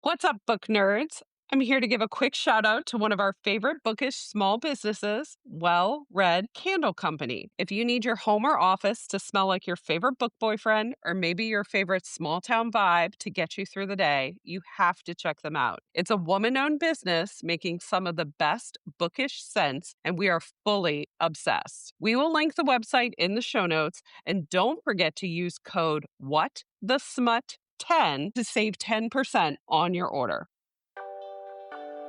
What's up, book nerds? I'm here to give a quick shout out to one of our favorite bookish small businesses, Well Read Candle Company. If you need your home or office to smell like your favorite book boyfriend or maybe your favorite small town vibe to get you through the day, you have to check them out. It's a woman owned business making some of the best bookish scents, and we are fully obsessed. We will link the website in the show notes, and don't forget to use code WhatTheSmut10 to save 10% on your order.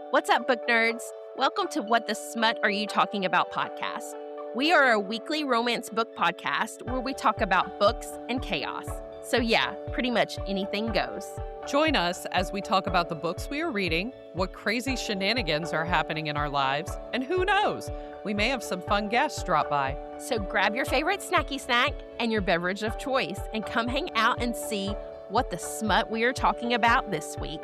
What's up, book nerds? Welcome to What the Smut Are You Talking About podcast. We are a weekly romance book podcast where we talk about books and chaos. So yeah, pretty much anything goes. Join us as we talk about the books we are reading, what crazy shenanigans are happening in our lives, and who knows, we may have some fun guests drop by. So grab your favorite snacky snack and your beverage of choice and come hang out and see what the smut we are talking about this week.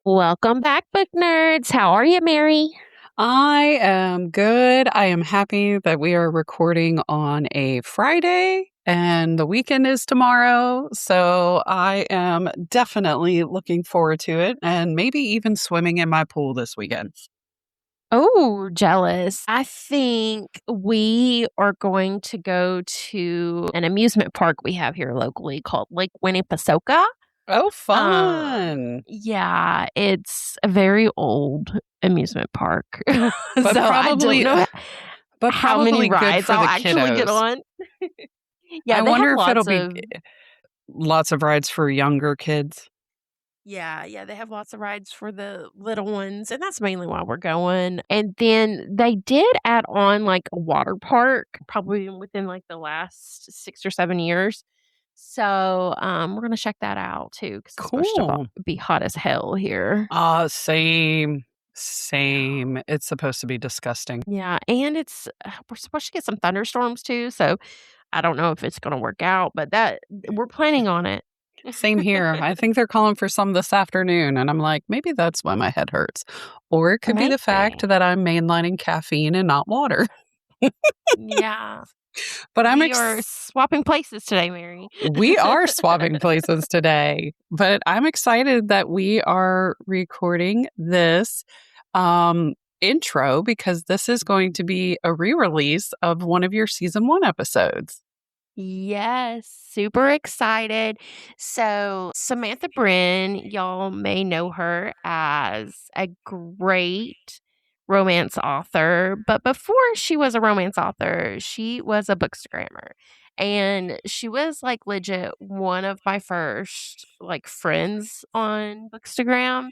Welcome back, book nerds. How are you, Mary? I am good. I am happy that we are recording on a Friday and the weekend is tomorrow. So I am definitely looking forward to it and maybe even swimming in my pool this weekend. Oh, jealous. I think we are going to go to an amusement park we have here locally called Lake Winnipesaukee. Oh, fun. Yeah, it's a very old amusement park. But so probably, I don't know but how probably many good rides for I'll the actually get kiddos. on. Yeah, I they wonder have if it'll lots of be lots of rides for younger kids. Yeah, they have lots of rides for the little ones, and that's mainly why we're going. And then they did add on like a water park, probably within like the last 6 or 7 years. So we're gonna check that out too because it's supposed to Cool. be hot as hell here. Same. It's supposed to be disgusting. Yeah, and it's we're supposed to get some thunderstorms too. So I don't know if it's gonna work out, but that we're planning on it. Same here. I think they're calling for some this afternoon, and I'm like, maybe that's why my head hurts. Or it could be the fact Maybe. that I'm mainlining caffeine and not water. Yeah, But I'm we are swapping places today, Mary. we are swapping places today, but I'm excited that we are recording this intro because this is going to be a re-release of one of your season 1 episodes. Yes, super excited. So, Samantha Brinn, y'all may know her as a great romance author, but before she was a romance author, she was a bookstagrammer. And she was like legit one of my first like friends on Bookstagram.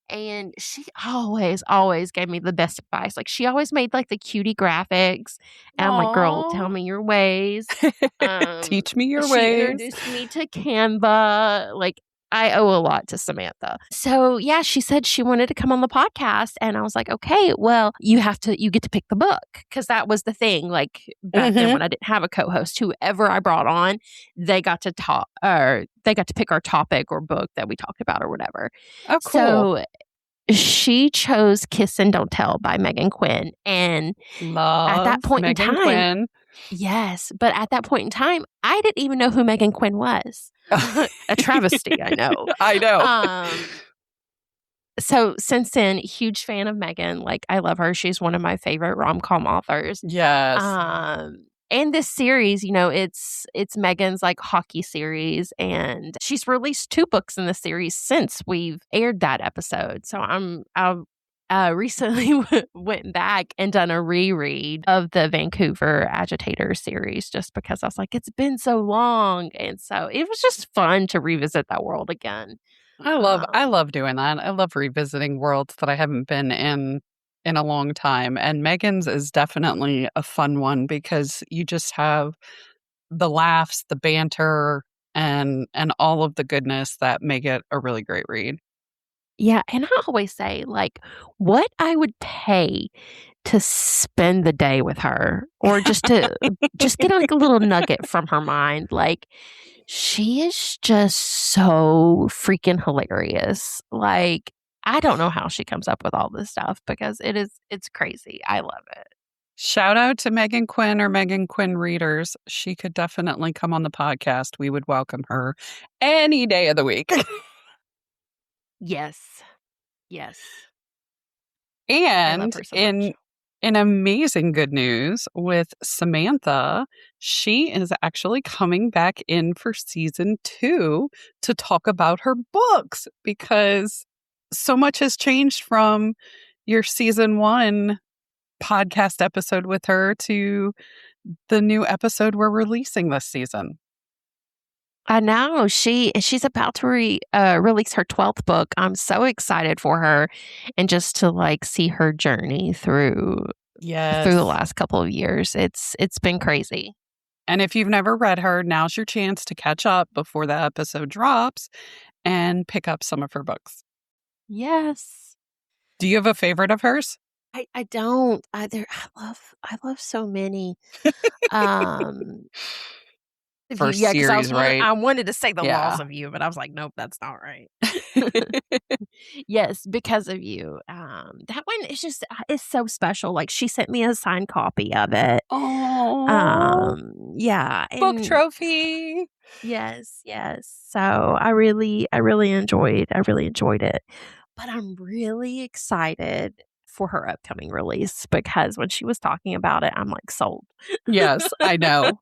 And she always gave me the best advice. Like she always made like the cutie graphics. And I'm like, girl, tell me your ways. Teach me your She ways. introduced me to Canva. Like I owe a lot to Samantha. So yeah, she said she wanted to come on the podcast. And I was like, okay, well, you get to pick the book. Cause that was the thing. Like back then when I didn't have a co-host, whoever I brought on, they got to talk or they got to pick our topic or book that we talked about or whatever. Oh, cool. So she chose Kiss and Don't Tell by Meghan Quinn. And at that point in time, Quinn. Yes, but at that point in time, I didn't even know who Meghan Quinn was. A travesty, I know. I know. So since then, huge fan of Meghan. Like, I love her. She's one of my favorite rom-com authors. Yes. And this series, you know, it's Meghan's like hockey series, and she's released 2 books in the series since we've aired that episode. So I recently went back and done a reread of the Vancouver Agitators series just because I was like, it's been so long. And so it was just fun to revisit that world again. I love doing that. I love revisiting worlds that I haven't been in a long time. And Megan's is definitely a fun one because you just have the laughs, the banter, and all of the goodness that make it a really great read. Yeah, and I always say, like, what I would pay to spend the day with her or just to just get like a little nugget from her mind. Like, she is just so freaking hilarious. Like, I don't know how she comes up with all this stuff because it's crazy. I love it. Shout out to Meghan Quinn or Meghan Quinn readers. She could definitely come on the podcast. We would welcome her any day of the week. Yes. Yes. I love And her so much. in amazing good news with Samantha, she is actually coming back in for season 2 to talk about her books because so much has changed from your season 1 podcast episode with her to the new episode we're releasing this season. I know she's about to release her 12th book. I'm so excited for her, and just to like see her journey through the last couple of years. It's been crazy. And if you've never read her, now's your chance to catch up before the episode drops and pick up some of her books. Yes. Do you have a favorite of hers? I don't. I love so many. First Yeah, because series, right? I wanted to say The Yeah. Laws of You, but I was like, nope, that's not right. Yes, Because of You. That one is just it's so special. Like she sent me a signed copy of it. Oh, Yeah, book and trophy. yes. So I really enjoyed it. But I'm really excited for her upcoming release because when she was talking about it, I'm like sold. Yes, I know.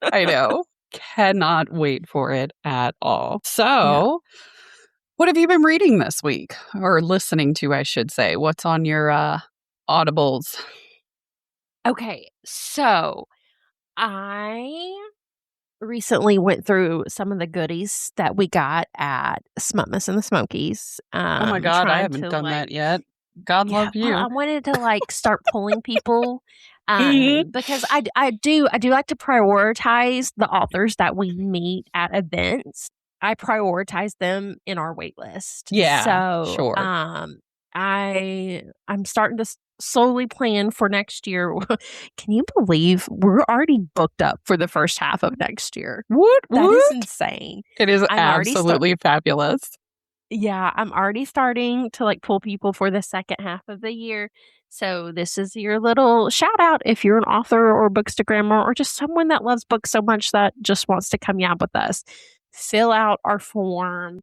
Cannot wait for it at all. So, what have you been reading this week? Or listening to, I should say. What's on your audibles? Okay, so I recently went through some of the goodies that we got at Smutmas and the Smokies. Oh my God, I haven't done that yet. God love you. Well, I wanted to like start pulling people Mhm. because I do like to prioritize the authors that we meet at events. I prioritize them in our wait list. Yeah, So sure. I'm starting to slowly plan for next year. Can you believe we're already booked up for the first half of next year? That is insane. It is absolutely fabulous. Yeah, I'm already starting to like pull people for the second half of the year. So this is your little shout out if you're an author or bookstagrammer or just someone that loves books so much that just wants to come yab with us. Fill out our form.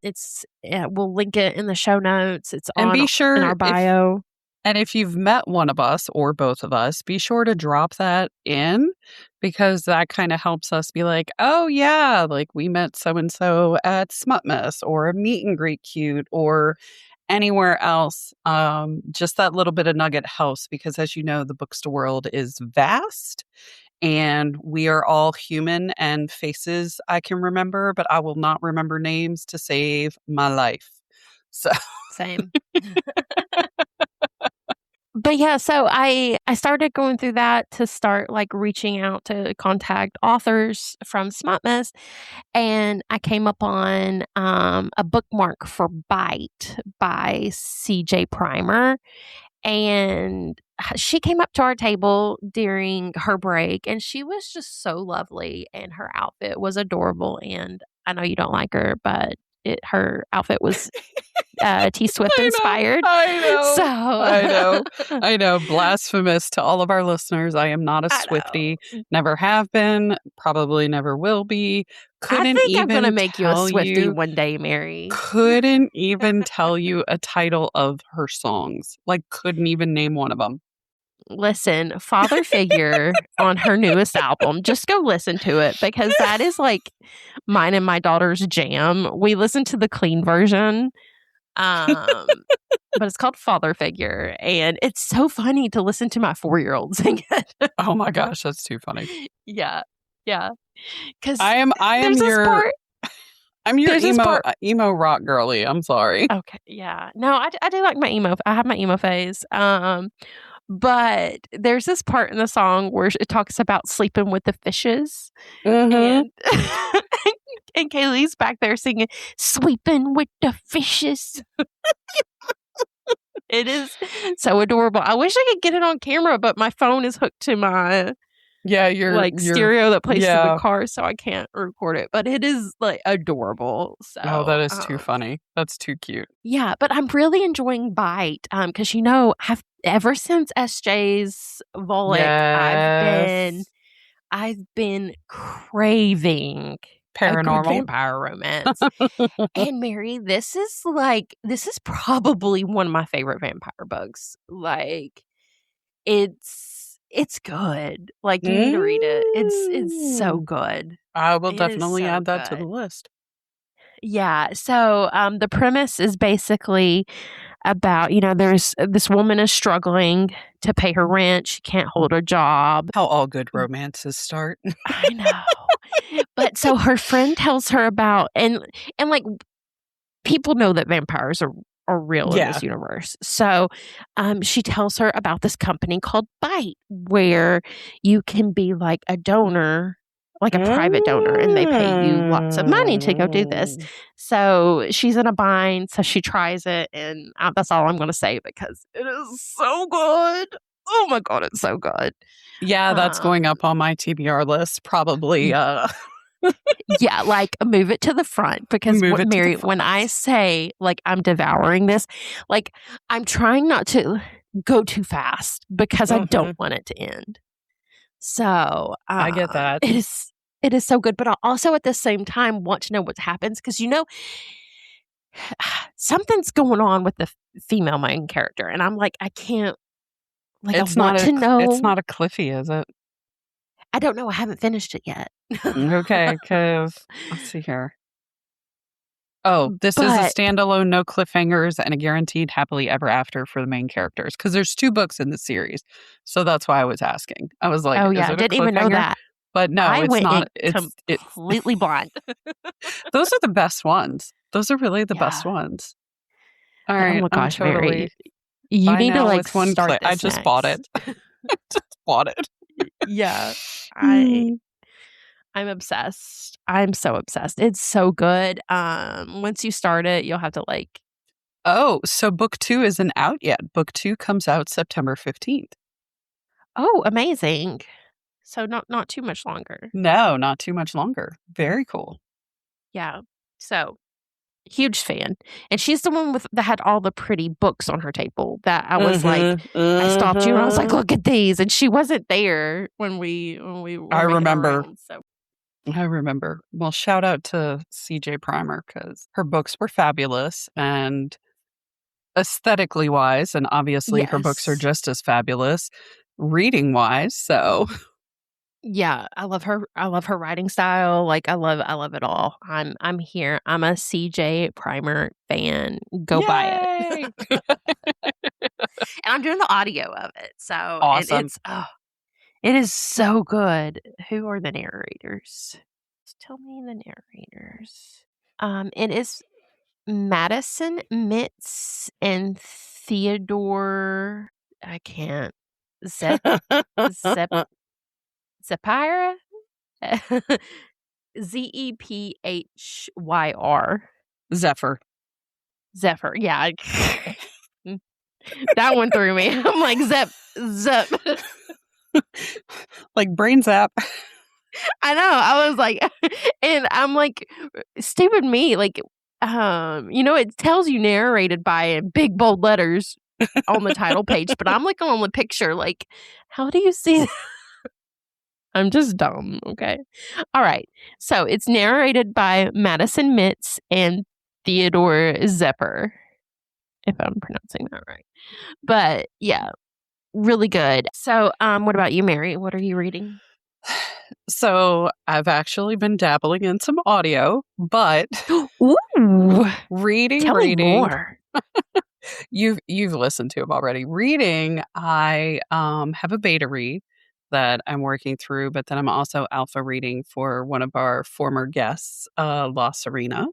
We'll link it in the show notes. It's And be sure in our bio. And if you've met one of us or both of us, be sure to drop that in because that kind of helps us be like, oh, yeah, like we met so-and-so at Smutmas or a meet and greet cute or anywhere else. Just that little bit of nugget helps because, as you know, the bookstore world is vast and we are all human and faces I can remember, but I will not remember names to save my life. So Same. But yeah, so I started going through that to start like reaching out to contact authors from Smutmas, and I came up on a bookmark for Bite by CJ Primer, and she came up to our table during her break, and she was just so lovely, and her outfit was adorable. And I know you don't like her, but her outfit was T Swift inspired. I know. Blasphemous to all of our listeners. I am not a Swiftie. Never have been. Probably never will be. I think I'm going to make you a Swiftie one day, Mary. Couldn't even tell you a title of her songs. Like, couldn't even name one of them. Listen, Father Figure on her newest album. Just go listen to it because that is like mine and my daughter's jam. We listen to the clean version. But it's called Father Figure, and it's so funny to listen to my 4-year-old sing it. Oh my gosh, that's too funny. Yeah. Because I'm your emo rock girly. I'm sorry. Okay, yeah. No, I do like my emo. I have my emo phase. But there's this part in the song where it talks about sleeping with the fishes, and and Kaylee's back there singing "Sleeping with the Fishes." It is so adorable. I wish I could get it on camera, but my phone is hooked to my Yeah, you're stereo that plays through the yeah. car, so I can't record it. But it is like adorable. So Oh, that is too funny. That's too cute. yeah, but I'm really enjoying Bite. Because I've ever since SJ's Volek, Yes. I've been craving a good Paranormal. vampire romance. And Mary, this is probably one of my favorite vampire books. Like, it's good. Like, you need to read it. It's so good. I will It is definitely so add that to the good. list. Yeah. So the premise is basically about, there's this woman is struggling to pay her rent. She can't hold a job. How all good romances start. I know. But so her friend tells her about, and like, people know that vampires are real in this universe. So she tells her about this company called Bite, where you can be like a donor, like a private donor, and they pay you lots of money to go do this. So she's in a bind, so she tries it, and that's all I'm going to say because it is so good. Oh my God, it's so good. Yeah, that's going up on my TBR list. Probably. Yeah, like move it to the front because Mary, when I say like I'm devouring this, like I'm trying not to go too fast because I don't want it to end. So I get that. It is so good, but I also at the same time want to know what happens because something's going on with the female main character, and I'm like I can't. Like it's I want to know. It's not a Cliffy, is it? I don't know. I haven't finished it yet. Okay, because let's see here. Oh, this is a standalone, no cliffhangers, and a guaranteed happily ever after for the main characters. Because there's 2 books in the series, so that's why I was asking. I was like, "Oh yeah, I didn't even know that." But no, it's not. It's completely blind. Those are the best ones. Those are really the best ones. All right, oh my gosh, totally. Mary, you need to like one start this I just bought it. Just bought it. Yeah, I'm obsessed. I'm so obsessed. It's so good. Once you start it, you'll have to like. Oh, so book 2 isn't out yet. Book 2 comes out September 15th. Oh, amazing! So not too much longer. No, not too much longer. Very cool. Yeah. So huge fan, and she's the one that had all the pretty books on her table. That I was like, I stopped you and I was like, look at these, and she wasn't there when we. I remember. Around, so. I remember. Well, shout out to CJ Primer because her books were fabulous and aesthetically wise, and obviously her books are just as fabulous reading wise. So yeah, I love her. I love her writing style. Like I love it all. I'm here. I'm a CJ Primer fan. Go buy it. And I'm doing the audio of it. So awesome. It is so good. Who are the narrators? Tell me the narrators. It is Madison Mitz and Theodore. I can't. Zephyra? Zephyr. Zephyr. Yeah. That one threw me. I'm like, Zep. Like brain zap. I know. I was like, and I'm like, stupid me. Like, it tells you narrated by in big bold letters on the title page, but I'm looking on the picture, like, how do you see that? I'm just dumb. Okay. All right. So it's narrated by Madison Mitz and Theodore Zephyr, if I'm pronouncing that right. But yeah, really good. So, what about you, Mary? What are you reading? So I've actually been dabbling in some audio, but Ooh, reading. Tell me more. You've listened to them already. Reading, I have a beta read that I'm working through, but then I'm also alpha reading for one of our former guests, La Serena.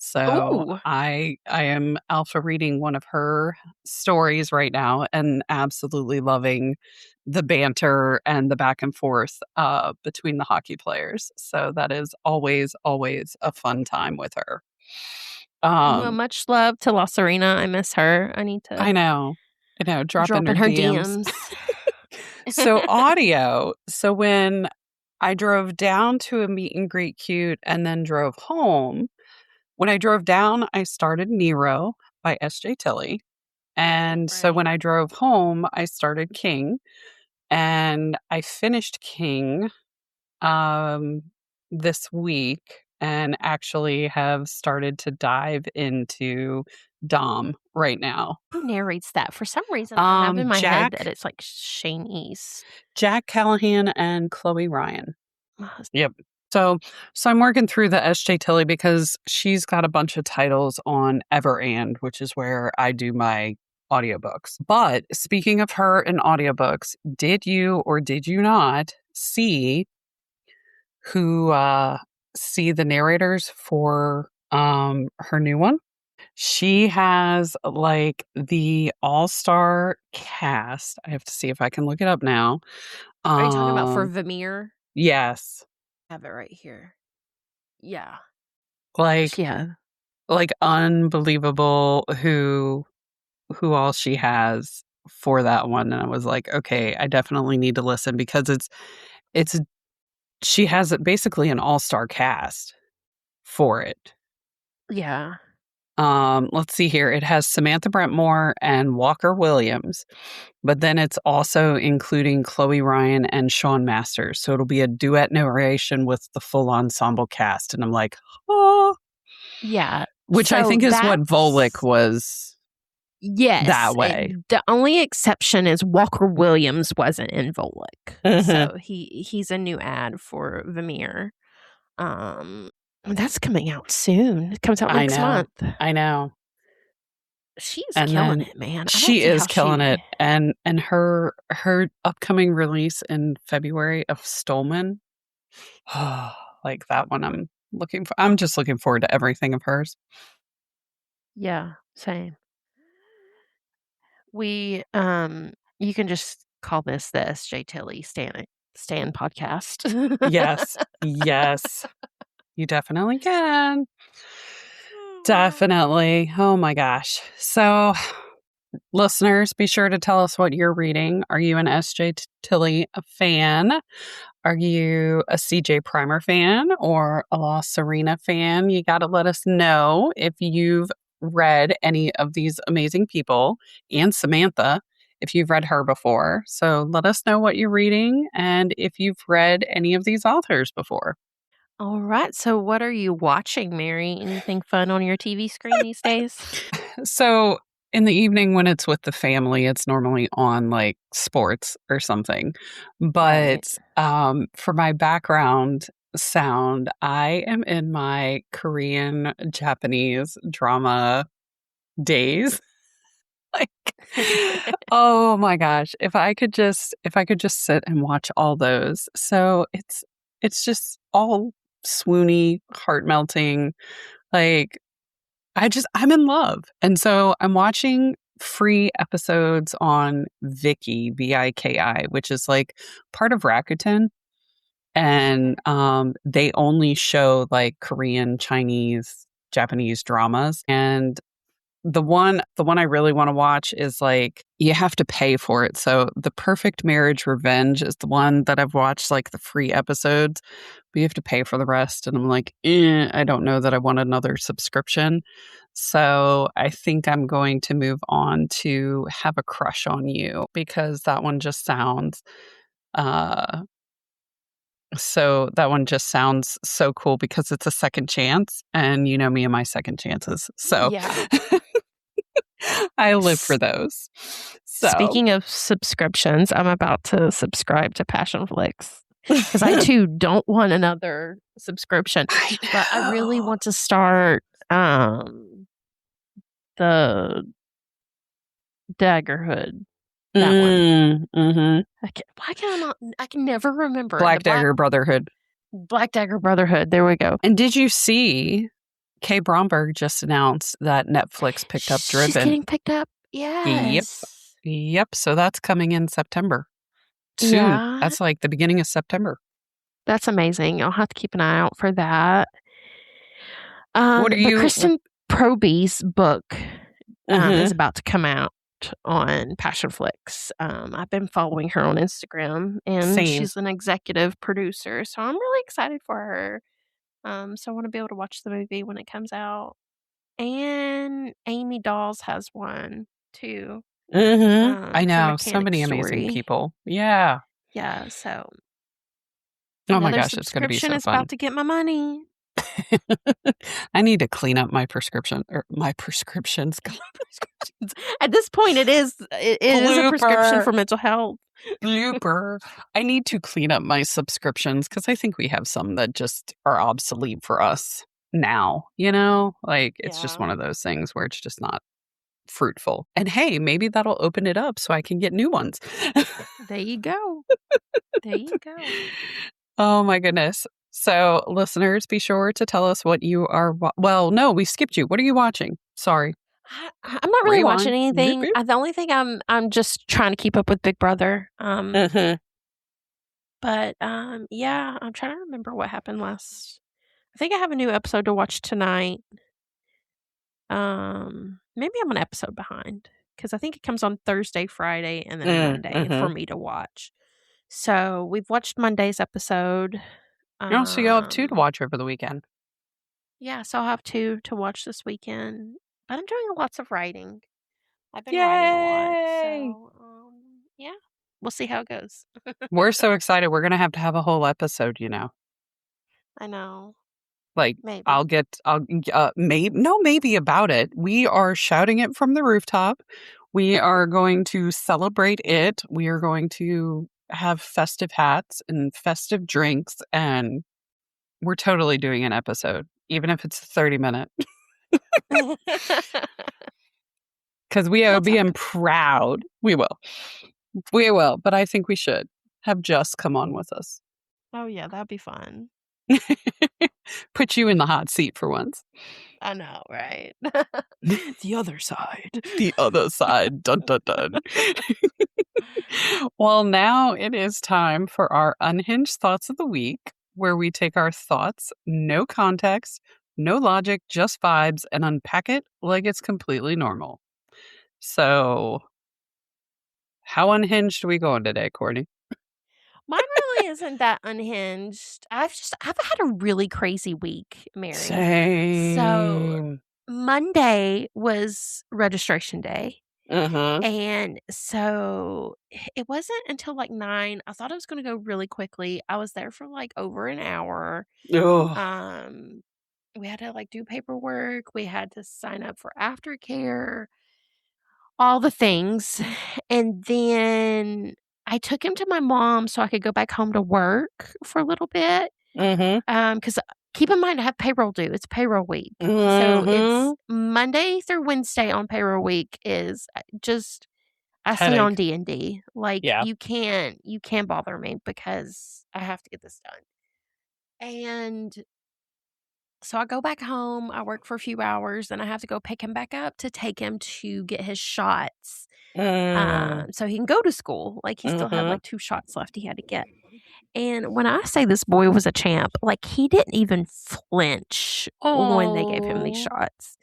So Ooh. I am alpha reading one of her stories right now and absolutely loving the banter and the back and forth between the hockey players. So that is always a fun time with her. Well, much love to La Serena. I miss her. I need to. I know. Drop in her DMs. So audio. So when I drove down to a meet and greet cute and then drove home, when I drove down, I started Nero by S.J. Tilley. And so Right. when I drove home, I started King and I finished King um, this week and actually have started to dive into Dom right now. Who narrates that? For some reason, I have in my head that Jack it's like Shane East. Jack Callahan and Chloe Ryan. My husband. Yep. So I'm working through the S.J. Tilley because she's got a bunch of titles on Everand, which is where I do my audiobooks. But speaking of her and audiobooks, did you or did you not see the narrators for her new one? She has like the all-star cast. I have to see if I can look it up now. Are you talking about for Vermeer? Yes. I have it right here. Yeah. Like Yeah. like unbelievable who all she has for that one. And I was like, okay, I definitely need to listen because it's she has basically an all-star cast for it. Yeah. Let's see here. It has Samantha Brentmore and Walker Williams, but then it's also including Chloe Ryan and Sean Masters. So it'll be a duet narration with the full ensemble cast. And I'm like, oh. Yeah. Which I So think is what that's- Volek was Yes. that way. The only exception is Walker Williams wasn't in Volek. So he's a new ad for Vermeer. That's coming out soon. It comes out next month. I know. She's And killing then it, man. she is killing it. And her upcoming release in February of Stolman. Like that one I'm just looking forward to everything of hers. Yeah, same. We you can just call this the S.J. Tilley Stan podcast. Yes. Yes. You definitely can. Definitely. Oh my gosh. So listeners, be sure to tell us what you're reading. Are you an S.J. Tilley fan? Are you a CJ Primer fan or a La Serena fan? You got to let us know if you've read any of these amazing people and Samantha, if you've read her before. So let us know what you're reading and if you've read any of these authors before. All right. So what are you watching, Mary? Anything fun on your TV screen these days? So in the evening when it's with the family, it's normally on like sports or something. But for my background sound, I am in my Korean Japanese drama days. Like, oh my gosh, if I could just sit and watch all those. So it's just all swoony, heart melting. Like I'm in love. And so I'm watching free episodes on Viki, Viki, which is like part of Rakuten. And they only show like Korean, Chinese, Japanese dramas. And the one I really want to watch is like you have to pay for it. So The Perfect Marriage Revenge is the one that I've watched like the free episodes, but you have to pay for the rest. And I'm like, I don't know that I want another subscription. So I think I'm going to move on to Have a Crush on You because that one just sounds so cool because it's a second chance and you know me and my second chances. So yeah. I live for those. So Speaking of subscriptions, I'm about to subscribe to Passion Flix because I too don't want another subscription. But I really want to start the Daggerhood. That one. Mm-hmm. Why can I not? I can never remember. Black Dagger Brotherhood. Black Dagger Brotherhood. There we go. And did you see Kay Bromberg just announced that Netflix picked up Driven? She's getting picked up. Yes. Yep. So that's coming in September. Soon. Yeah. That's like the beginning of September. That's amazing. I'll have to keep an eye out for that. What are you? Kristen Proby's book is about to come out. on Passion Flicks. I've been following her on Instagram, and Same. she's an executive producer, so I'm really excited for her. So I want to be able to watch the movie when it comes out. And Amy Dawes has one too. I For know. So Mechanic many amazing Story. people. Yeah. Yeah, so Oh my another gosh, it's going to be subscription so is fun. about to get my money. I need to clean up my prescription or my prescriptions. Prescriptions. At this point, it is a prescription Blooper. for mental health. Blooper. I need to clean up my subscriptions because I think we have some that just are obsolete for us now. Like it's just Yeah. one of those things where it's just not fruitful. And hey, maybe that'll open it up so I can get new ones. There you go. There you go. Oh my goodness. So, listeners, be sure to tell us what you are. Well, no, we skipped you. What are you watching? Sorry. I'm not really watching Rewind. Boop, anything. boop. The only thing I'm just trying to keep up with Big Brother. But yeah, I'm trying to remember what happened last. I think I have a new episode to watch tonight. Maybe I'm an episode behind because I think it comes on Thursday, Friday, and then Monday for me to watch. So we've watched Monday's episode. So you'll have 2 to watch over the weekend. Yeah, so I'll have 2 to watch this weekend. But I'm doing lots of writing. I've been Yay! writing a lot. So yeah, we'll see how it goes. We're so excited. We're going to have a whole episode, I know. Like, Maybe. maybe about it. We are shouting it from the rooftop. We are going to celebrate it. We are going to have festive hats and festive drinks, and we're totally doing an episode, even if it's a 30-minute. Because we are being proud. We will. We will. But I think we should have Just come on with us. Oh, yeah, that'd be fun. Put you in the hot seat for once. I know, right? The other side. The other side. Dun, dun, dun. Well, now it is time for our unhinged thoughts of the week, where we take our thoughts, no context, no logic, just vibes, and unpack it like it's completely normal. So, how unhinged are we going today, Courtney? Mine really isn't that unhinged. I've had a really crazy week, Mary. Same. So Monday was registration day. And so it wasn't until like 9. I thought it was going to go really quickly. I was there for like over an hour. We had to like do paperwork. We had to sign up for aftercare, all the things. And then I took him to my mom so I could go back home to work for a little bit. Because keep in mind, I have payroll due. It's payroll week. So it's Monday through Wednesday on payroll week is just I stay on D&D. Like you can't bother me because I have to get this done. And so I go back home, I work for a few hours, then I have to go pick him back up to take him to get his shots. So he can go to school. Like he still had like 2 shots left he had to get. And when I say this boy was a champ, like he didn't even flinch when they gave him these shots.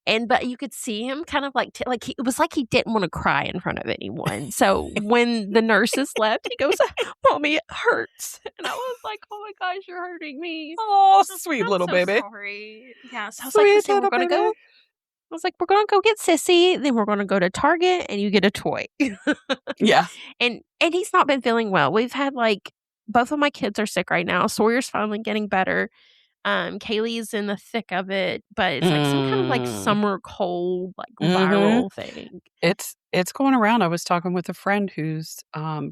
But you could see him kind of like it was like he didn't want to cry in front of anyone. So when the nurses left, he goes, "Mommy, it hurts." And I was like, "Oh my gosh, you're hurting me." Oh, sweet little so baby. Sorry. Yeah. So I was like, "Listen, we're gonna go." I was like, "We're gonna go get Sissy, then we're gonna go to Target, and you get a toy." Yeah. And he's not been feeling well. We've had like both of my kids are sick right now. Sawyer's finally getting better. Kaylee's in the thick of it, but it's like some kind of like summer cold, like viral thing. It's going around. I was talking with a friend whose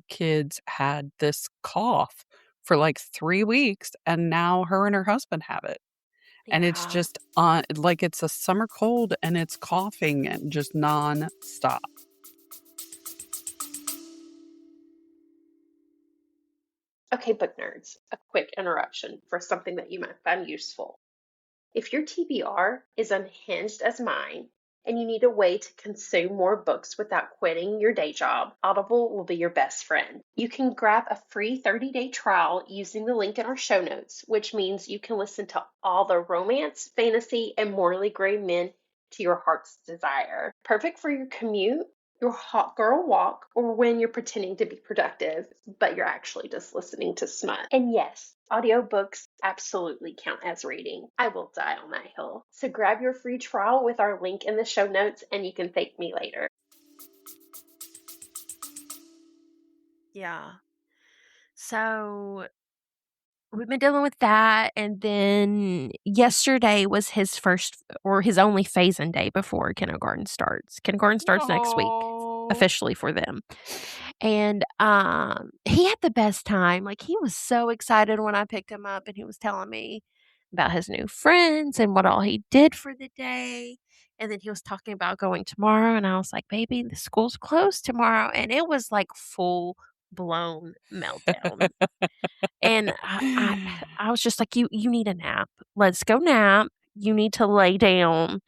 kids had this cough for like 3 weeks, and now her and her husband have it. And it's just like it's a summer cold, and it's coughing and just non-stop. Okay, book nerds, a quick interruption for something that you might find useful. If your TBR is unhinged as mine, and you need a way to consume more books without quitting your day job, Audible will be your best friend. You can grab a free 30-day trial using the link in our show notes, which means you can listen to all the romance, fantasy, and morally gray men to your heart's desire. Perfect for your commute, your hot girl walk, or when you're pretending to be productive, but you're actually just listening to smut. And yes, audiobooks absolutely count as reading. I will die on that hill. So grab your free trial with our link in the show notes, and you can thank me later. Yeah. So we've been dealing with that, and then yesterday was his first or his only phase-in day before kindergarten starts. Kindergarten starts next week Oh. officially for them. And he had the best time. Like, he was so excited when I picked him up, and he was telling me about his new friends and what all he did for the day. And then he was talking about going tomorrow, and I was like, "Baby, the school's closed tomorrow." And it was like full blown meltdown. And I was just like, "You need a nap. Let's go nap. You need to lay down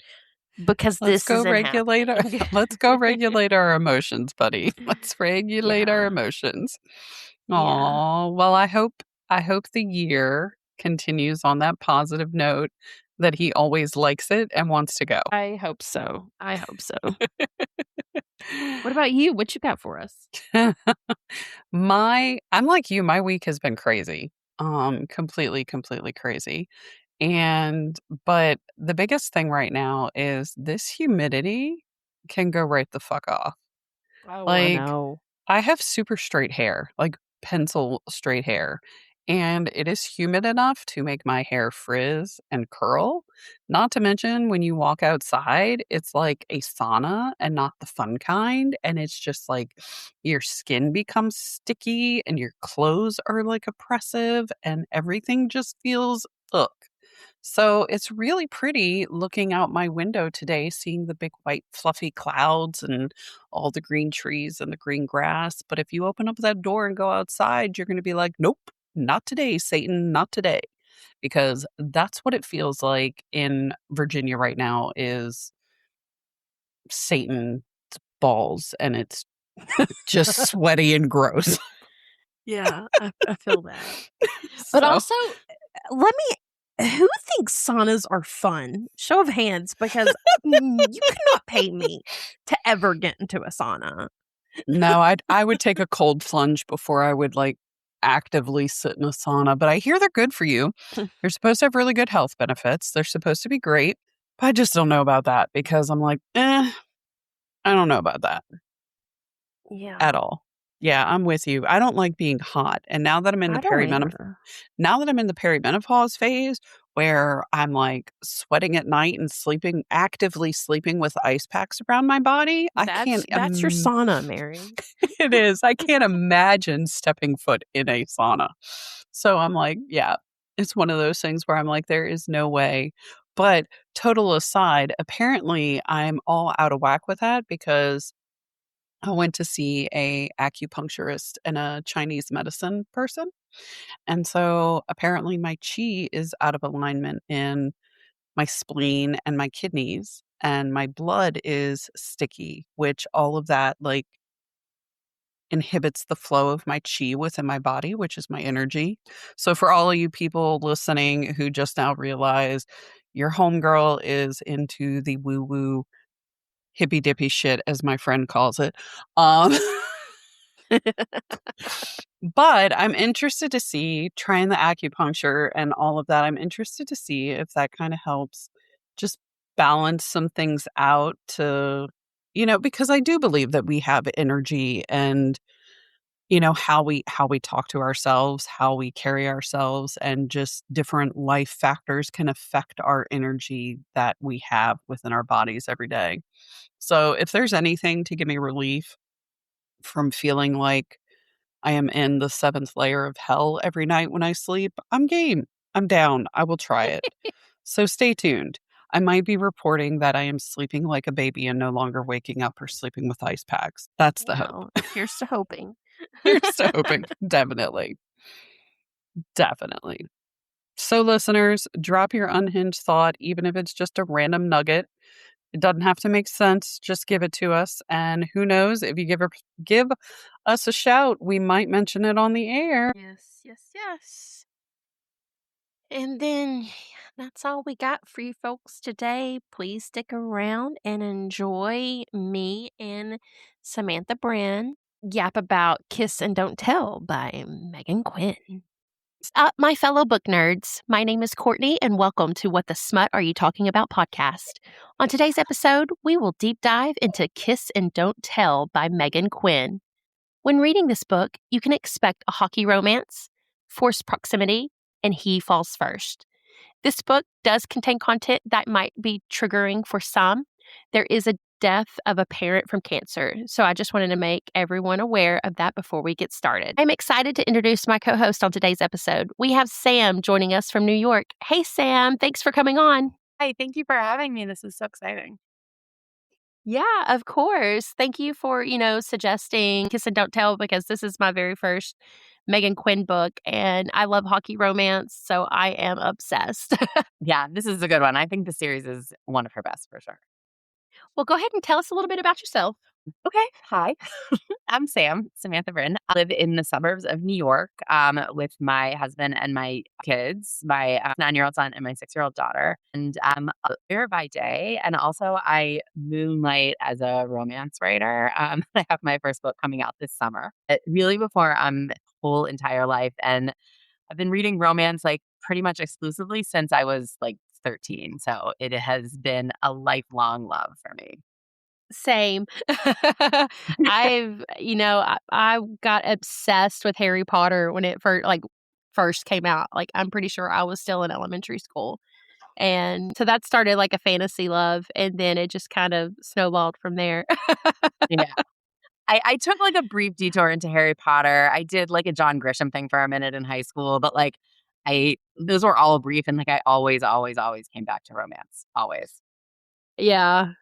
because Let's this go isn't regulate our happening." let's go regulate our emotions, buddy. Let's regulate our Yeah. emotions. Yeah. Aw, well, I hope the year continues on that positive note that he always likes it and wants to go. I hope so. I hope so. What about you? What you got for us? I'm like you, my week has been crazy. Completely crazy. And but the biggest thing right now is this humidity can go right the fuck off. Oh, I Like, know. I have super straight hair, like pencil straight hair, and it is humid enough to make my hair frizz and curl. Not to mention, when you walk outside, it's like a sauna and not the fun kind. And it's just like your skin becomes sticky and your clothes are like oppressive and everything just feels ugh. So it's really pretty looking out my window today, seeing the big white fluffy clouds and all the green trees and the green grass. But if you open up that door and go outside, you're going to be like, nope, not today, Satan, not today. Because that's what it feels like in Virginia right now is Satan balls and it's just sweaty and gross. Yeah, I feel that. But So also, let me who thinks saunas are fun? Show of hands, because you cannot pay me to ever get into a sauna. no, I would take a cold plunge before I would like actively sit in a sauna, but I hear they're good for you. They're supposed to have really good health benefits. They're supposed to be great, but I just don't know about that because I'm like, I don't know about that Yeah, at all. Yeah, I'm with you. I don't like being hot. And now that I'm in the I don't perimenopause either. now that I'm in the perimenopause phase where I'm like sweating at night and actively sleeping with ice packs around my body, I can't That's your sauna, Mary. it is. I can't imagine stepping foot in a sauna. So I'm like, yeah, it's one of those things where I'm like, there is no way. But total aside, apparently I'm all out of whack with that because I went to see a acupuncturist and a Chinese medicine person. And so apparently my chi is out of alignment in my spleen and my kidneys and my blood is sticky, which all of that like inhibits the flow of my chi within my body, which is my energy. So for all of you people listening who just now realize your homegirl is into the woo-woo hippy dippy shit, as my friend calls it. Um, but I'm interested to see trying the acupuncture and all of that. I'm interested to see if that kind of helps just balance some things out to, because I do believe that we have energy and how we talk to ourselves, how we carry ourselves, and just different life factors can affect our energy that we have within our bodies every day. So if there's anything to give me relief from feeling like I am in the seventh layer of hell every night when I sleep, I'm game. I'm down. I will try it. So stay tuned. I might be reporting that I am sleeping like a baby and no longer waking up or sleeping with ice packs. That's the hope. Well, here's to hoping. Here's to hoping. Definitely. Definitely. So, listeners, drop your unhinged thought, even if it's just a random nugget. It doesn't have to make sense. Just give it to us. And who knows, if you give us a shout, we might mention it on the air. Yes, yes, yes. And then That's all we got for you folks today. Please stick around and enjoy me and Samantha Brinn yap about Kiss and Don't Tell by Meghan Quinn. My fellow book nerds, my name is Courtney, and welcome to What the Smut Are You Talking About podcast. On today's episode, we will deep dive into Kiss and Don't Tell by Meghan Quinn. When reading this book, you can expect a hockey romance, forced proximity, and he falls first. This book does contain content that might be triggering for some. There is a death of a parent from cancer, so I just wanted to make everyone aware of that before we get started. I'm excited to introduce my co-host on today's episode. We have Sam joining us from New York. Hey, Sam, thanks for coming on. Hi, thank you for having me. This is so exciting. Yeah, of course. Thank you for, suggesting Kiss and Don't Tell because this is my very first Meghan Quinn book and I love hockey romance, so I am obsessed. Yeah, this is a good one. I think the series is one of her best for sure. Well, go ahead and tell us a little bit about yourself. Okay, hi. I'm Sam, Samantha Brinn. I live in the suburbs of New York with my husband and my kids, my 9-year-old son and my 6-year-old daughter. And I'm a lawyer by day. And also, I moonlight as a romance writer. I have my first book coming out this summer. Really, before whole entire life. And I've been reading romance like pretty much exclusively since I was like 13. So it has been a lifelong love for me. Same. I got obsessed with Harry Potter when it first came out. Like, I'm pretty sure I was still in elementary school. And so that started like a fantasy love, and then it just kind of snowballed from there. Yeah. I took like a brief detour into Harry Potter. I did like a John Grisham thing for a minute in high school, but like those were all brief, and like I always, always, always came back to romance. Always. Yeah.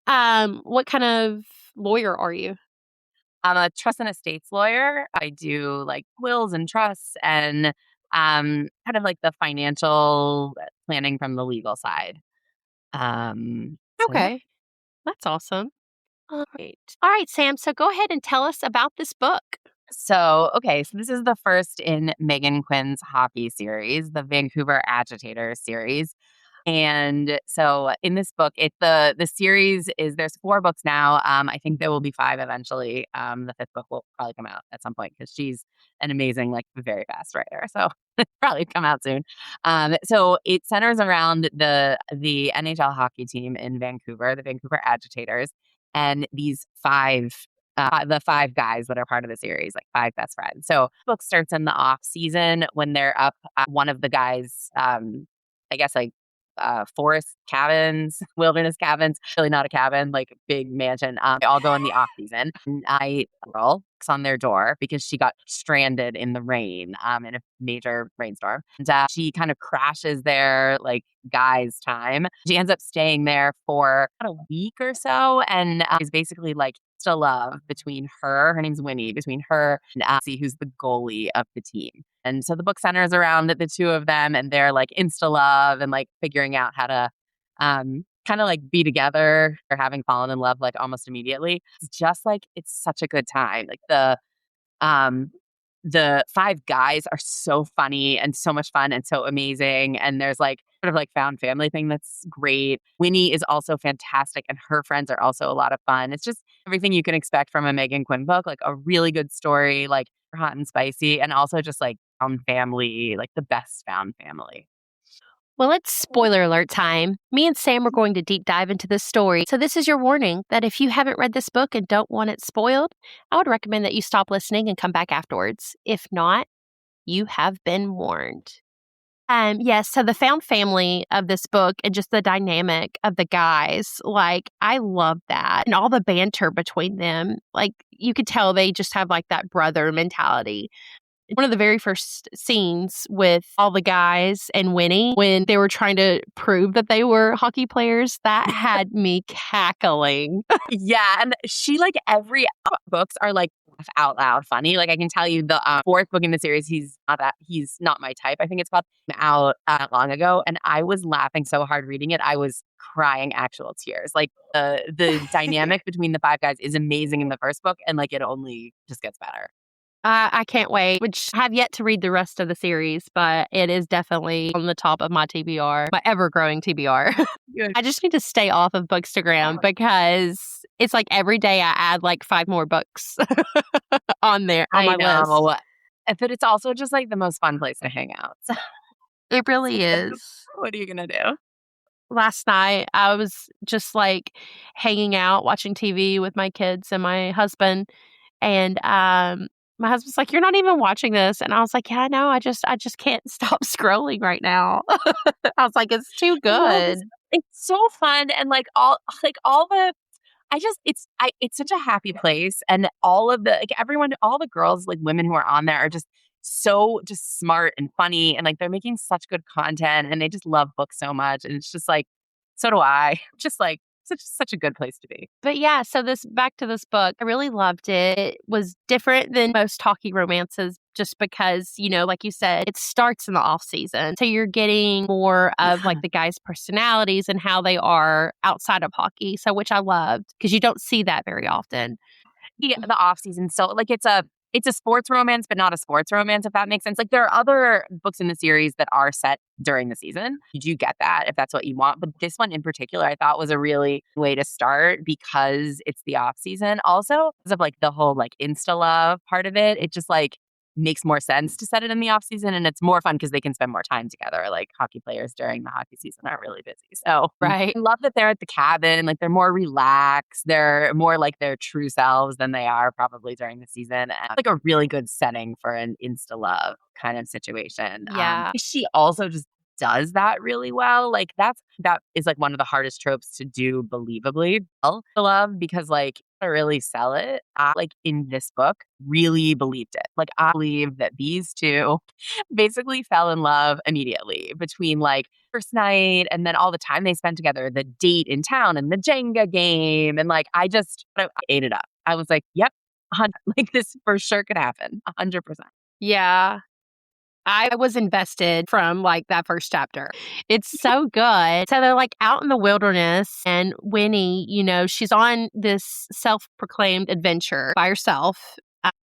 What kind of lawyer are you? I'm a trust and estates lawyer. I do like wills and trusts and kind of like the financial planning from the legal side. So yeah. Okay. That's awesome. All right. All right, Sam. So go ahead and tell us about this book. So this is the first in Meghan Quinn's hockey series, the Vancouver Agitators series. And so in this book, the series is there's 4 books now. I think there will be 5 eventually. The 5th book will probably come out at some point because she's an amazing, like very fast writer. So probably come out soon. So it centers around the NHL hockey team in Vancouver, the Vancouver Agitators, and these 5 the 5 guys that are part of the series, like 5 best friends. So book starts in the off season when they're up. One of the guys, I guess like forest cabins, wilderness cabins, really not a cabin, like big mansion. They all go in the off season. And I girl knocks on their door because she got stranded in the rain in a major rainstorm. And she kind of crashes their like guy's time. She ends up staying there for about a week or so and is basically like still love between her name's Winnie, between her and Alcie, who's the goalie of the team. And so the book centers around the 2 of them and their like insta love and like figuring out how to kind of like be together or having fallen in love like almost immediately. It's just like it's such a good time. Like um the 5 guys are so funny and so much fun and so amazing. And there's like sort of like found family thing that's great. Winnie is also fantastic and her friends are also a lot of fun. It's just everything you can expect from a Meghan Quinn book, like a really good story, like hot and spicy, and also just like found family, like the best found family. Well, it's spoiler alert time. Me and Sam are going to deep dive into this story. So, this is your warning that if you haven't read this book and don't want it spoiled, I would recommend that you stop listening and come back afterwards. If not, you have been warned. Yes, so the found family of this book and just the dynamic of the guys, like, I love that. And all the banter between them, like, you could tell they just have like that brother mentality. One of the very first scenes with all the guys and Winnie when they were trying to prove that they were hockey players, that had me cackling. Yeah, and she like every books are like laugh out loud funny. Like I can tell you the 4th book in the series, he's not my type. I think it's called out long ago, and I was laughing so hard reading it. I was crying actual tears. Like the dynamic between the 5 guys is amazing in the first book, and like it only just gets better. I can't wait, which I have yet to read the rest of the series, but it is definitely on the top of my TBR, my ever-growing TBR. I just need to stay off of Bookstagram because it's like every day I add like 5 more books on there, on my I list. know. But it's also just like the most fun place to hang out. So It really is. what are you going to do? Last night, I was just like hanging out, watching TV with my kids and my husband. And my husband's like, "You're not even watching this." And I was like, "Yeah, I know. I just can't stop scrolling right now." I was like, "It's too I know good." it's so fun and all the it's such a happy place and all of the everyone all the girls women who are on there are just so just smart and funny and they're making such good content and they just love books so much and it's just so do I. Just such a good place to be. But yeah, so back to this book, I really loved it. It was different than most hockey romances just because, like you said, it starts in the off season. So you're getting more of the guys' personalities and how they are outside of hockey. So which I loved because you don't see that very often. The off season. So it's a sports romance, but not a sports romance, if that makes sense. There are other books in the series that are set during the season. You do get that if that's what you want. But this one in particular, I thought was a really way to start because it's the off season. Also, because of the whole insta love part of it, it just makes more sense to set it in the off season and it's more fun because they can spend more time together. Hockey players during the hockey season are really busy. So right. I love that they're at the cabin, they're more relaxed. They're more like their true selves than they are probably during the season. And a really good setting for an insta love kind of situation. Yeah. She also just does that really well. That is one of the hardest tropes to do believably well, the love, because to really sell it. I in this book really believed it. I believe that these two basically fell in love immediately between first night and then all the time they spent together, the date in town and the Jenga game. And I ate it up. I was like, yep, this for sure could happen. 100%. Yeah. I was invested from that first chapter. It's so good. So they're out in the wilderness and Winnie, she's on this self-proclaimed adventure by herself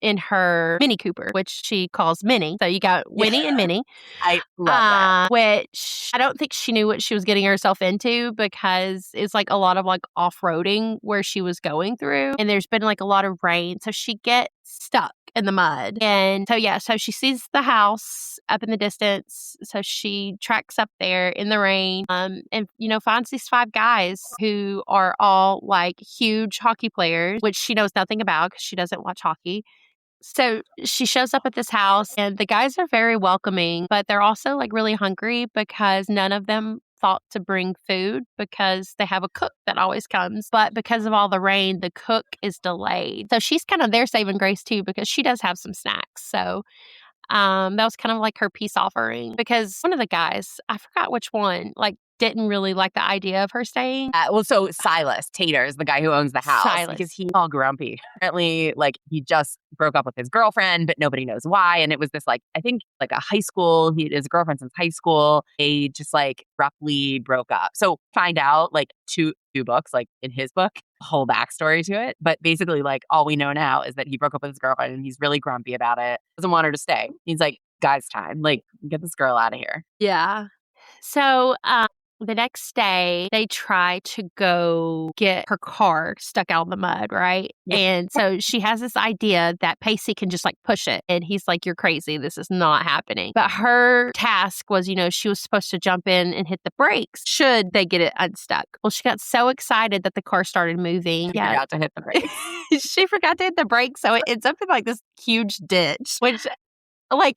in her Mini Cooper, which she calls Minnie. So you got Winnie and Minnie. I love that. Which I don't think she knew what she was getting herself into because it's a lot of off-roading where she was going through. And there's been a lot of rain. So she gets stuck in the mud. And so she sees the house up in the distance. So she tracks up there in the rain and, finds these 5 guys who are all huge hockey players, which she knows nothing about because she doesn't watch hockey. So she shows up at this house and the guys are very welcoming, but they're also really hungry because none of them thought to bring food because they have a cook that always comes. But because of all the rain, the cook is delayed. So she's kind of their saving grace too because she does have some snacks. So that was kind of her peace offering because one of the guys, I forgot which one, didn't really like the idea of her staying. So Silas Taters, the guy who owns the house, because he's all grumpy. Apparently, he just broke up with his girlfriend, but nobody knows why. And it was this, I think, a high school. He his girlfriend since high school. They just abruptly broke up. So find out two books, in his book, whole backstory to it. But basically, all we know now is that he broke up with his girlfriend and he's really grumpy about it. Doesn't want her to stay. He's like, guys, time. Get this girl out of here. Yeah. So the next day, they try to go get her car stuck out in the mud, right? Yeah. And so she has this idea that Pacey can just push it. And he's like, "You're crazy. This is not happening." But her task was, she was supposed to jump in and hit the brakes should they get it unstuck. Well, she got so excited that the car started moving. She forgot to hit the brakes. She forgot to hit the brakes. So it ends up in this huge ditch, which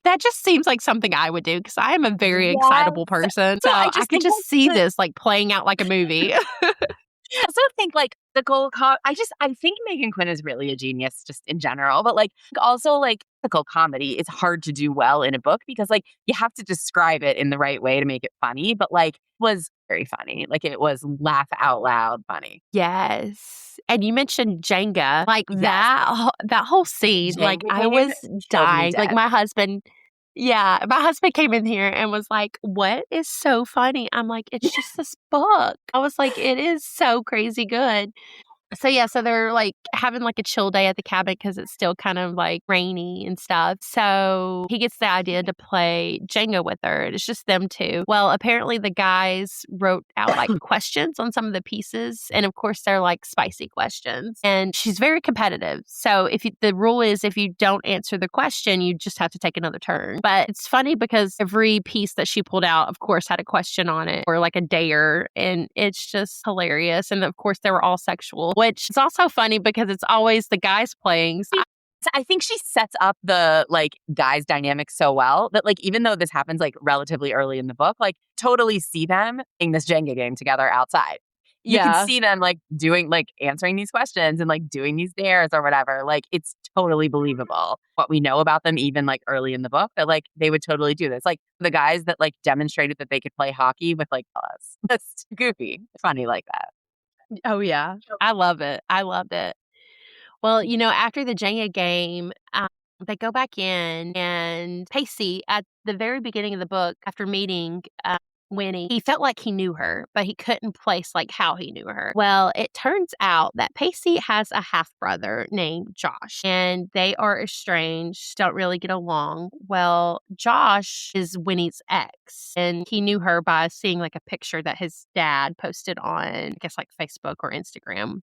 that just seems like something I would do because I am a very excitable person. So I could just see this playing out like a movie. I also think I think Meghan Quinn is really a genius just in general, but also physical comedy is hard to do well in a book because you have to describe it in the right way to make it funny, but it was very funny. It was laugh out loud funny. Yes. And you mentioned Jenga, Yes. that whole scene, Jenga I was dying. dead. My husband came in here and was like, "What is so funny?" I'm like, "It's just this book." I was like, "It is so crazy good." So they're like having like a chill day at the cabin because it's still kind of like rainy and stuff. So he gets the idea to play Jenga with her. And it's just them two. Well, apparently the guys wrote out like questions on some of the pieces. And of course, they're like spicy questions. And she's very competitive. So the rule is if you don't answer the question, you just have to take another turn. But it's funny because every piece that she pulled out, of course, had a question on it or like a dare. And it's just hilarious. And of course, they were all sexual, which is also funny because it's always the guys playing. So I think she sets up the like guys dynamic so well that like even though this happens like relatively early in the book, like totally see them in this Jenga game together outside. You can see them like doing like answering these questions and like doing these dares or whatever. Like it's totally believable what we know about them even like early in the book that like they would totally do this. Like the guys that like demonstrated that they could play hockey with like us. That's goofy, funny like that. Oh, yeah. I love it. I loved it. Well, after the Jenga game, they go back in, and Pacey, at the very beginning of the book, after meeting Winnie, he felt like he knew her, but he couldn't place like how he knew her. Well, it turns out that Pacey has a half brother named Josh, and they are estranged, don't really get along. Well, Josh is Winnie's ex, and he knew her by seeing like a picture that his dad posted on, I guess, like Facebook or Instagram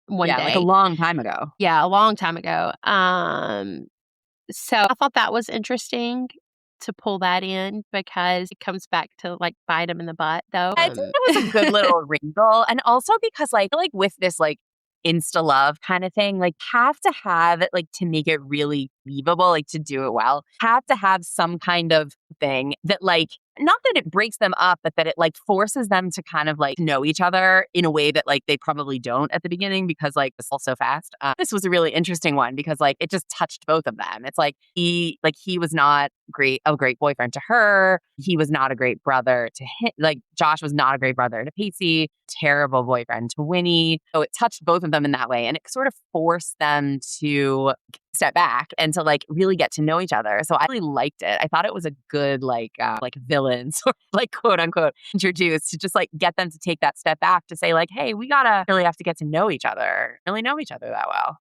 one Yeah, day. like a long time ago. Yeah, a long time ago. So I thought that was interesting to pull that in because it comes back to like bite him in the butt, though. I think it was a good little wrinkle. And also because like with this like insta love kind of thing, like have to have it like to make it really believable, like to do it well, have to have some kind of thing that like not that it breaks them up, but that it like forces them to kind of like know each other in a way that like they probably don't at the beginning because like it's all so fast. This was a really interesting one because like it just touched both of them. It's like he was not a great boyfriend to her. He was not a great brother to him. Like Josh was not a great brother to Pacey, terrible boyfriend to Winnie. So it touched both of them in that way. And it sort of forced them to step back and to like really get to know each other. So I really liked it. I thought it was a good like villains or like quote unquote introduced to just like get them to take that step back to say like, hey, we gotta really have to get to know each other, really know each other that well.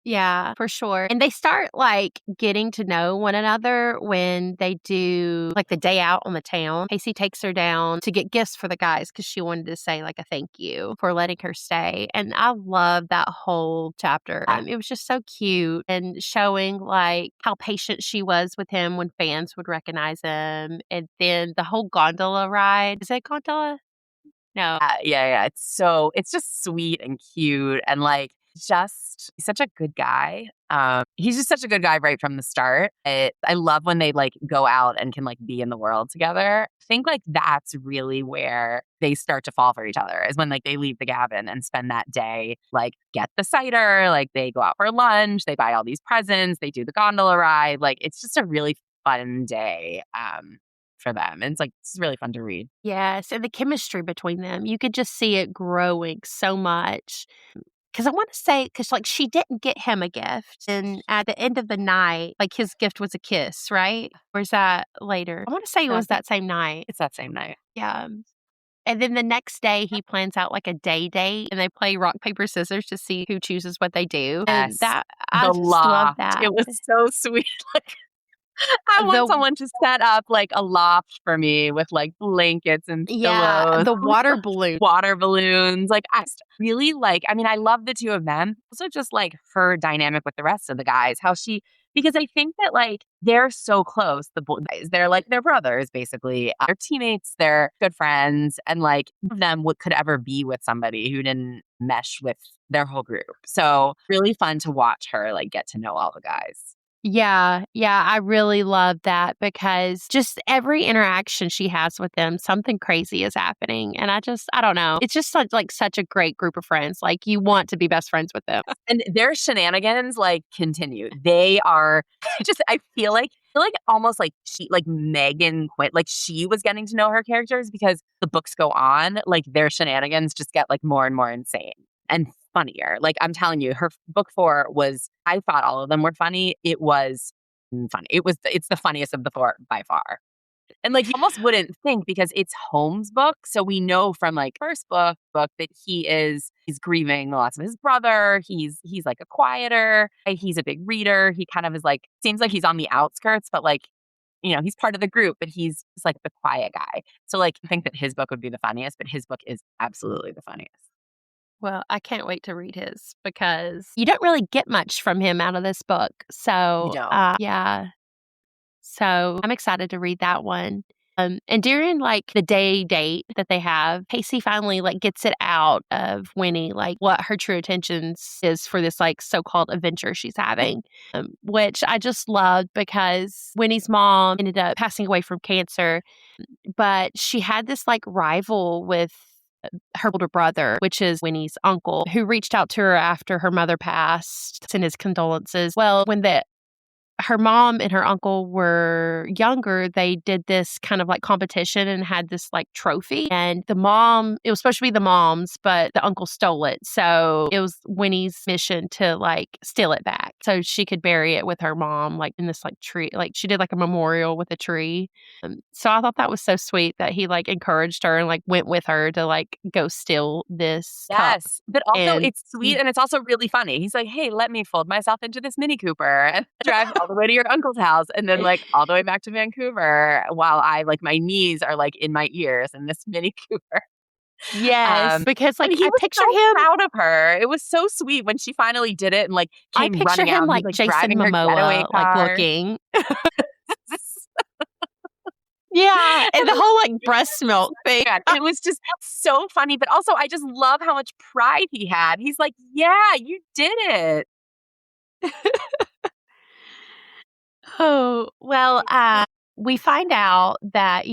Yeah, for sure. And they start like getting to know one another when they do like the day out on the town. Casey takes her down to get gifts for the guys because she wanted to say like a thank you for letting her stay. And I love that whole chapter. It was just so cute and showing like how patient she was with him when fans would recognize him. And then the whole gondola ride. Is it gondola? No. Yeah. It's just sweet and cute and like just such a good guy. He's just such a good guy right from the start. I love when they like go out and can like be in the world together. I think like that's really where they start to fall for each other is when like they leave the cabin and spend that day, like get the cider, like they go out for lunch, they buy all these presents, they do the gondola ride. Like it's just a really fun day. For them. And it's really fun to read. Yes. And the chemistry between them, you could just see it growing so much. Because I want to say, because like she didn't get him a gift. And at the end of the night, like his gift was a kiss, right? Or is that later? I want to say it was that same night. It's that same night. Yeah. And then the next day, he plans out like a day date and they play rock, paper, scissors to see who chooses what they do. And Yes. that, I just love that. It was so sweet. Like, I want someone to set up like a loft for me with like blankets and pillows. The water balloon. Water balloons. Like I just really like, I mean, I love the two of them. Also just like her dynamic with the rest of the guys, because I think that like they're so close, the boys. They're like they're brothers, basically. They're teammates, they're good friends, and like none of them could ever be with somebody who didn't mesh with their whole group. So really fun to watch her like get to know all the guys. Yeah, I really love that because just every interaction she has with them, something crazy is happening. And I don't know. It's just such a great group of friends. Like you want to be best friends with them. And their shenanigans like continue. They are I feel like almost like Meghan Quinn, like she was getting to know her characters because the books go on, like their shenanigans just get like more and more insane and funnier. Like I'm telling you, her book 4 I thought all of them were funny. It was funny. It's the funniest of the 4 by far. And like you almost wouldn't think because it's Holmes' book. So we know from like first book that he's grieving the loss of his brother. He's like a quieter. He's a big reader. He kind of is like seems like he's on the outskirts, but like, he's part of the group, but he's just like the quiet guy. So like I think that his book would be the funniest, but his book is absolutely the funniest. Well, I can't wait to read his because you don't really get much from him out of this book. You So, don't. yeah. So I'm excited to read that one. And during like the date that they have, Pacey finally like gets it out of Winnie, like what her true intentions is for this like so-called adventure she's having, which I just loved because Winnie's mom ended up passing away from cancer, but she had this like rival with her older brother, which is Winnie's uncle, who reached out to her after her mother passed, sent his condolences. Well, when her mom and her uncle were younger, they did this kind of like competition and had this like trophy. And it was supposed to be the mom's, but the uncle stole it. So it was Winnie's mission to like steal it back so she could bury it with her mom, like in this like tree. Like she did like a memorial with a tree. So I thought that was so sweet that he like encouraged her and like went with her to like go steal this cup. Yes. But also And it's sweet and it's also really funny. He's like, hey, let me fold myself into this Mini Cooper and drive all the way to your uncle's house and then like all the way back to Vancouver while I like my knees are like in my ears in this Mini Cooper. yes, because like And he I was picture so him. proud of her. It was so sweet when she finally did it and like I came picture running out him and like he's like Jason driving her getaway Momoa, like car. looking. Yeah, and the whole like breast milk thing. God, it was just so funny, but also I just love how much pride he had. He's like, yeah, you did it. Oh, well, we find out that,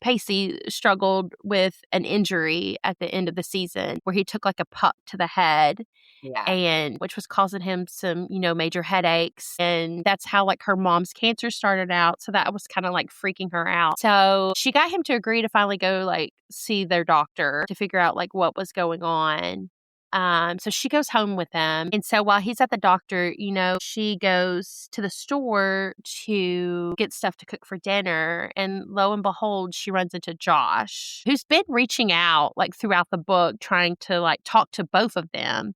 Pacey struggled with an injury at the end of the season where he took like a puck to the head Yeah. and which was causing him some, major headaches. And that's how like her mom's cancer started out. So that was kind of like freaking her out. So she got him to agree to finally go like see their doctor to figure out like what was going on. So she goes home with him. And so while he's at the doctor, she goes to the store to get stuff to cook for dinner. And lo and behold, she runs into Josh, who's been reaching out like throughout the book, trying to like talk to both of them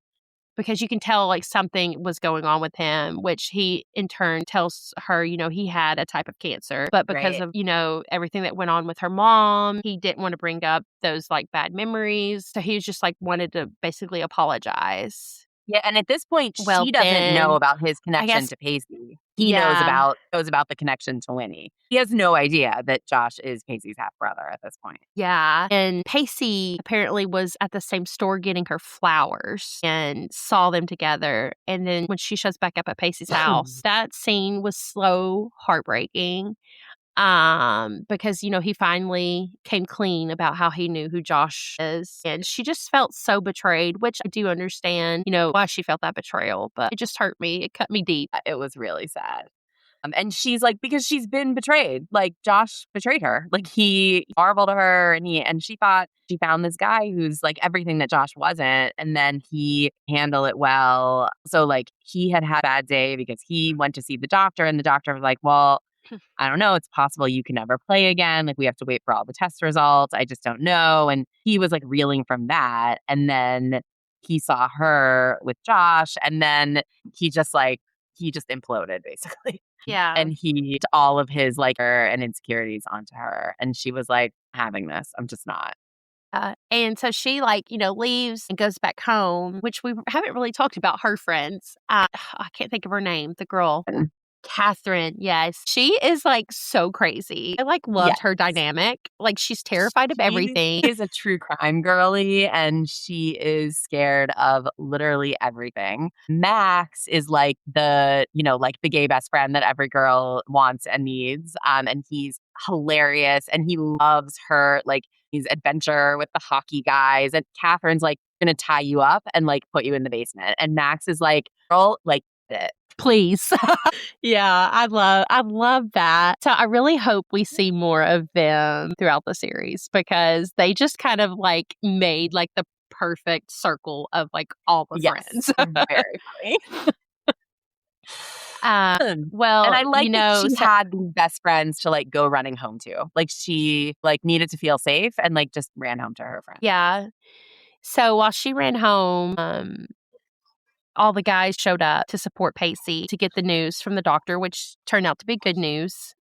because you can tell like something was going on with him, which he in turn tells her, he had a type of cancer. But because Right. of, everything that went on with her mom, he didn't want to bring up those like bad memories. So he was just like wanted to basically apologize. Yeah, and at this point, Well, she doesn't know then, about his I connection guess, to Pacey. He knows yeah. about the connection to Winnie. He has no idea that Josh is Pacey's half brother at this point. Yeah. And Pacey apparently was at the same store getting her flowers and saw them together. And then when she shows back up at Pacey's house, that scene was so heartbreaking. Because, he finally came clean about how he knew who Josh is. And she just felt so betrayed, which I do understand, why she felt that betrayal, but it just hurt me. It cut me deep. It was really sad. And she's like, because she's been betrayed. Like Josh betrayed her. Like he marveled to her and she thought she found this guy who's like everything that Josh wasn't. And then he handled it well. So like he had a bad day because he went to see the doctor and the doctor was like, well, I don't know. It's possible you can never play again. Like we have to wait for all the test results. I just don't know. And he was like reeling from that. And then he saw her with Josh and then he just imploded basically. Yeah. And he put all of his like her and insecurities onto her. And she was like, having this, I'm just not. And so she leaves and goes back home, which we haven't really talked about her friends. I can't think of her name, the girl. Catherine, yes. She is like so crazy. I loved her dynamic. Like she's terrified of everything. She is a true crime girly and she is scared of literally everything. Max is like the gay best friend that every girl wants and needs. And he's hilarious and he loves her his adventure with the hockey guys. And Catherine's like gonna tie you up and like put you in the basement. And Max is like, girl, like it. Please. Yeah, I love that. So I really hope we see more of them throughout the series because they just kind of like made like the perfect circle of like all the friends. Very funny. Well, And I like that she so had these best friends to like go running home to. Like she like needed to feel safe and like just ran home to her friend. yeah. So while she ran home, all the guys showed up to support Pacey to get the news from the doctor, which turned out to be good news.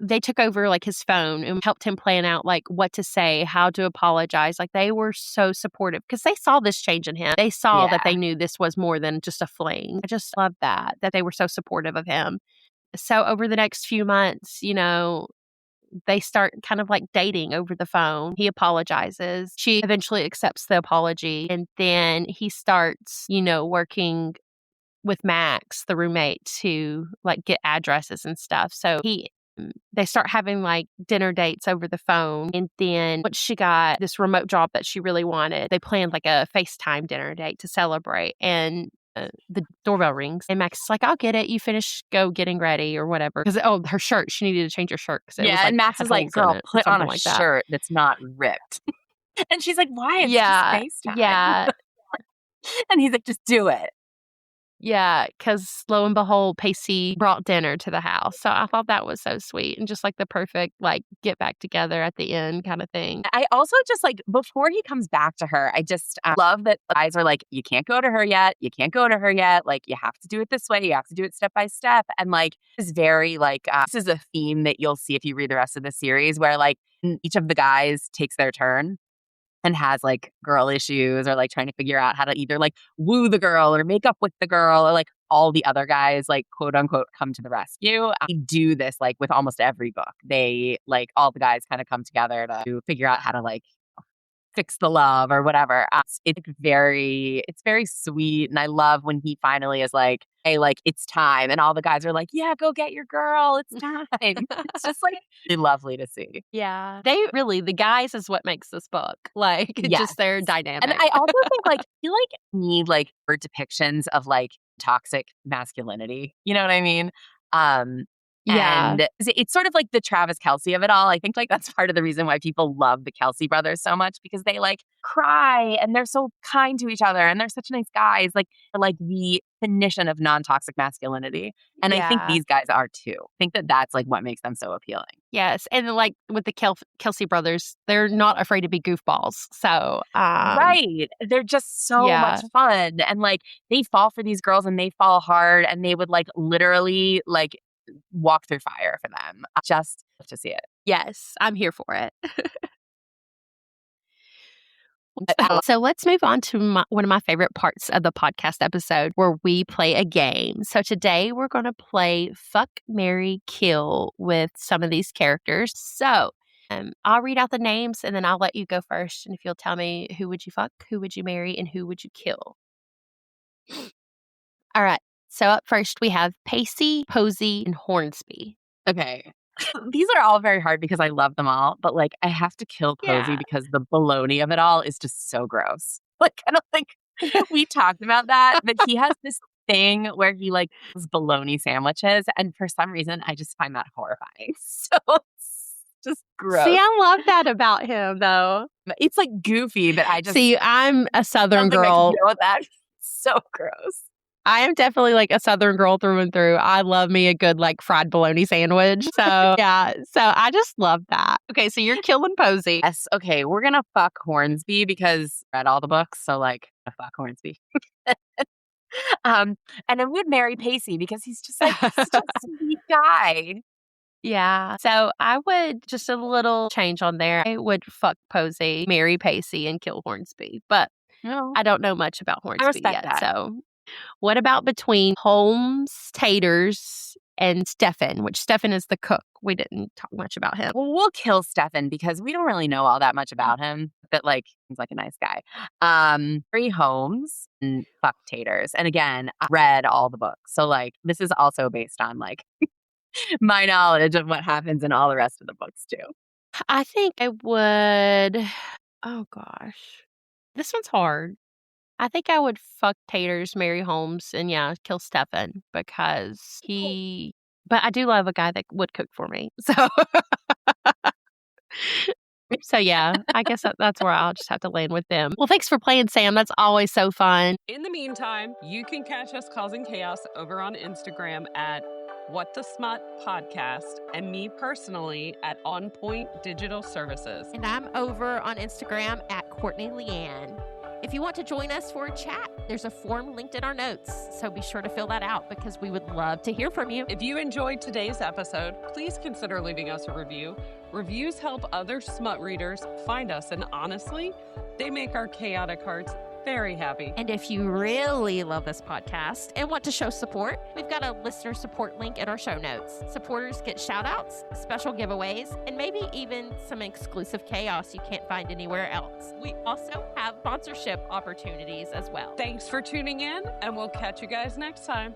They took over like his phone and helped him plan out like what to say, how to apologize. Like they were so supportive because they saw this change in him. They saw that they knew this was more than just a fling. I just love that they were so supportive of him. So over the next few months, they start kind of like dating over the phone. He apologizes. She eventually accepts the apology. And then he starts, working with Max, the roommate, to like get addresses and stuff. So they start having like dinner dates over the phone. And then once she got this remote job that she really wanted, they planned like a FaceTime dinner date to celebrate. And the doorbell rings and Max is like, I'll get it. You finish getting ready or whatever. Because, her shirt, she needed to change her shirt because it was like, and Max had is like, holes in girl, it or put on something a like that. shirt that's not ripped. And she's like, why? It's Yeah. just FaceTime. Yeah. And he's like, just do it. Yeah, because lo and behold, Pacey brought dinner to the house. So I thought that was so sweet and just like the perfect, like, get back together at the end kind of thing. I also just like, before he comes back to her, I just love that the guys are like, you can't go to her yet. You can't go to her yet. Like, you have to do it this way. You have to do it step by step. And like, it's very like, this is a theme that you'll see if you read the rest of the series where like each of the guys takes their turn and has like girl issues or like trying to figure out how to either like woo the girl or make up with the girl or like all the other guys like quote unquote come to the rescue. They do this like with almost every book. They like all the guys kind of come together to figure out how to like fix the love or whatever. It's very sweet. And I love when he finally is like, hey, like it's time. And all the guys are like, yeah, go get your girl. It's time. It's just like really lovely to see. Yeah. The guys is what makes this book. Like, just their dynamic. And I also think like, you like need like word depictions of like toxic masculinity. You know what I mean? Yeah. And it's sort of like the Travis Kelce of it all. I think like that's part of the reason why people love the Kelce brothers so much because they like cry and they're so kind to each other and they're such nice guys. Like the definition of non-toxic masculinity. And I think these guys are too. I think that that's like what makes them so appealing. Yes. And like with the Kelce brothers, they're not afraid to be goofballs. So, right. They're just so much fun. And like they fall for these girls and they fall hard and they would like literally like walk through fire for them. Just to see it. Yes, I'm here for it. So let's move on to one of my favorite parts of the podcast episode where we play a game. So today we're going to play Fuck, Marry, Kill with some of these characters. So I'll read out the names and then I'll let you go first. And if you'll tell me who would you fuck, who would you marry, and who would you kill? All right. So up first we have Pacey, Posey, and Hornsby. Okay. These are all very hard because I love them all, but like I have to kill Posey because the baloney of it all is just so gross. Like I don't think we talked about that, but he has this thing where he like does bologna sandwiches, and for some reason I just find that horrifying. So it's just gross. See, I love that about him, though. It's like goofy, but I just see. I'm a Southern girl. I can deal with that. So gross. I am definitely like a Southern girl through and through. I love me a good like fried bologna sandwich. So yeah, so I just love that. Okay, so you're killing Posey. Yes. Okay, we're gonna fuck Hornsby because I read all the books, so like fuck Hornsby. And then we'd marry Pacey because he's just like such a sweet guy. Yeah. So I would just a little change on there. I would fuck Posey, marry Pacey, and kill Hornsby. But I don't know much about Hornsby yet. That. So what about between Holmes, Taters, and Stefan, which Stefan is the cook. We didn't talk much about him. Well, we'll kill Stefan because we don't really know all that much about him, but like he's like a nice guy. Free Holmes and fuck Taters. And again, I read all the books. So like this is also based on like my knowledge of what happens in all the rest of the books too. I think I would, oh gosh, this one's hard. I think I would fuck Taters, marry Holmes, and kill Stefan because but I do love a guy that would cook for me. So So, yeah, I guess that's where I'll just have to land with them. Well, thanks for playing, Sam. That's always so fun. In the meantime, you can catch us causing chaos over on Instagram at What the Smut Podcast, and me personally at On Point Digital Services. And I'm over on Instagram at Cortney Leanne. If you want to join us for a chat, there's a form linked in our notes, so be sure to fill that out because we would love to hear from you. If you enjoyed today's episode, please consider leaving us a review. Reviews help other smut readers find us, and honestly, they make our chaotic hearts very happy. And if you really love this podcast and want to show support, we've got a listener support link in our show notes. Supporters get shout outs, special giveaways, and maybe even some exclusive chaos you can't find anywhere else. We also have sponsorship opportunities as well. Thanks for tuning in, and we'll catch you guys next time.